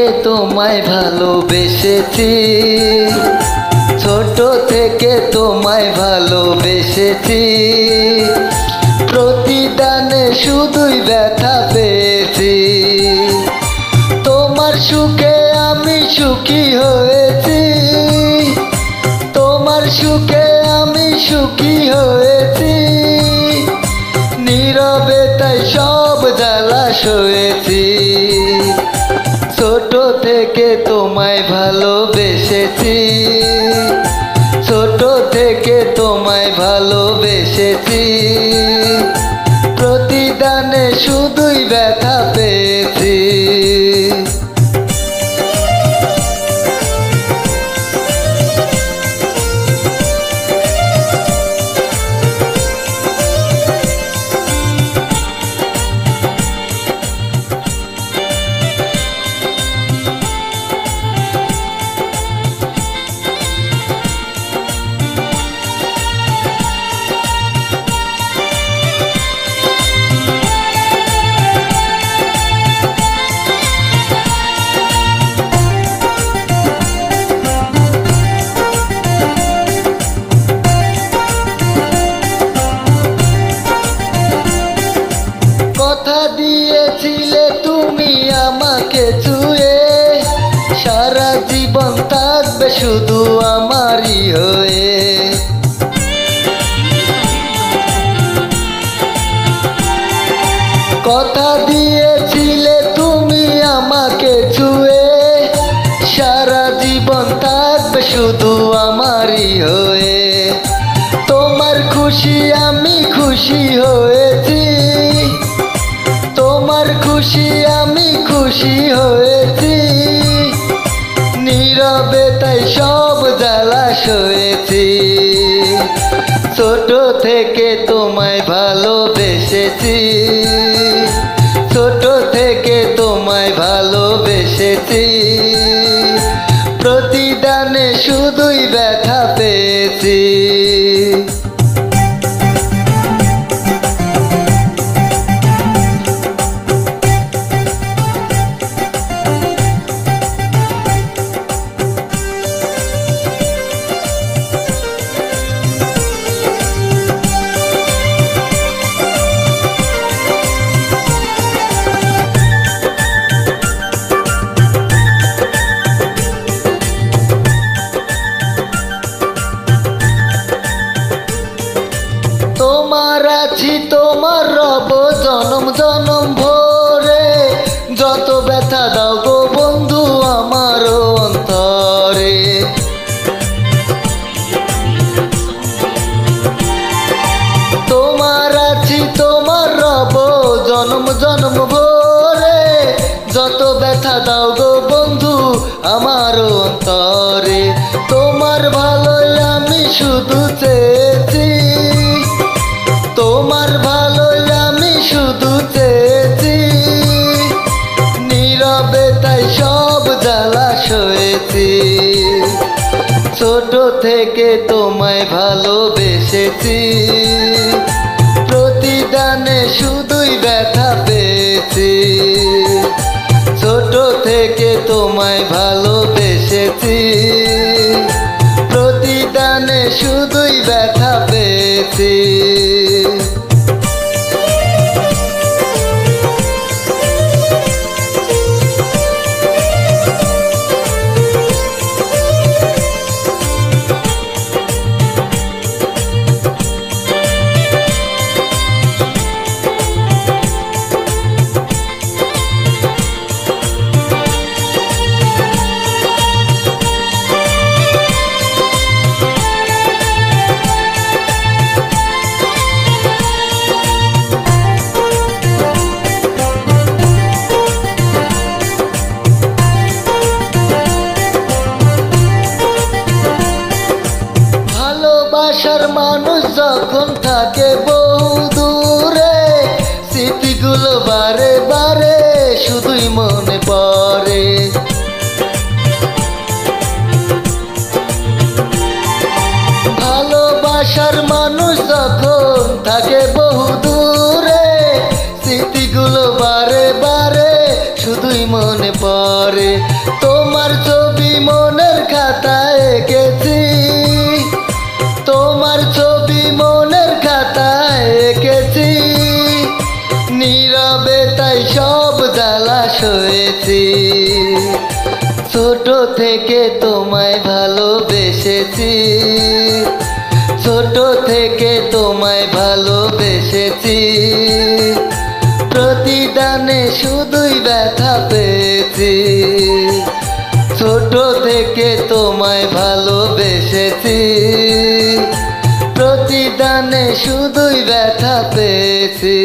থেকে তোমায় ভালোবেসেছি, ছোট থেকে তোমায় ভালোবেসেছি, প্রতিদানে শুধুই ব্যথা পেয়েছি। তোমার সুখে আমি সুখী হয়েছি, তোমার সুখে আমি সুখী হয়েছি, নীরবে তাই সব জ্বালা সয়েছি। ছোট থেকে তোমায় ভালোবেসেছি, ছোট থেকে তোমায় ভালোবেসেছি, প্রতিদানে শুধুই ব্যথা পেয়েছি। কথা দিয়েছিলে তুমি আমাকে ছুঁয়ে, সারা জীবন থাকবে শুধু আমারই হয়ে। কথা দিয়েছিলে তুমি আমাকে ছুঁয়ে, সারা জীবন থাকবে শুধু আমারই হয়ে। তোমার খুশি আমি খুশি হয়েছি, তোমার খুশি আমি খুশি হয়েছি, নীরবে তাই সব জ্বালা সয়েছি। ছোট থেকে তোমায় ভালোবেসেছি, ছোট থেকে তোমায় ভালোবেসেছি, প্রতিদানে শুধুই ব্যথা পেয়েছি। তোমার আছি তোমার রব জনম জনম ভরে, যত ব্যথা দাও গো বন্ধু আমার অন্তরে। তোমার আছি তোমার রব জনম জনম ভরে, যত ব্যথা দাও গো বন্ধু আমার অন্তরে। তোমার ভালোই আমি শুধু চেয়েছি, তোমার ভালোই আমি শুধু চেয়েছি, নীরবে তাই সব জ্বালা সয়েছি। ছোট থেকে তোমায় ভালোবেসেছি, প্রতিদানে শুধুই ব্যথা পেয়েছি। ছোট থেকে তোমায় ভালোবেসেছি, প্রতিদানে শুধুই ব্যথা পেয়েছি। ভালোবাসার মানুষ যখন থাকে বহু দূরে, স্মৃতিগুলো বারে বারে শুধুই মনে পড়ে। ভালোবাসার মানুষ যখন থাকে বহু দূরে, স্মৃতিগুলো বারে বারে শুধুই মনে পড়ে। থেকে তোমায় ভালোবেসেছি, ছোট থেকে তোমায় ভালোবেসেছি, প্রতিদানে শুধুই ব্যথা পেয়েছি। ছোট থেকে তোমায় ভালোবেসেছি, প্রতিদানে শুধুই ব্যথা পেয়েছি।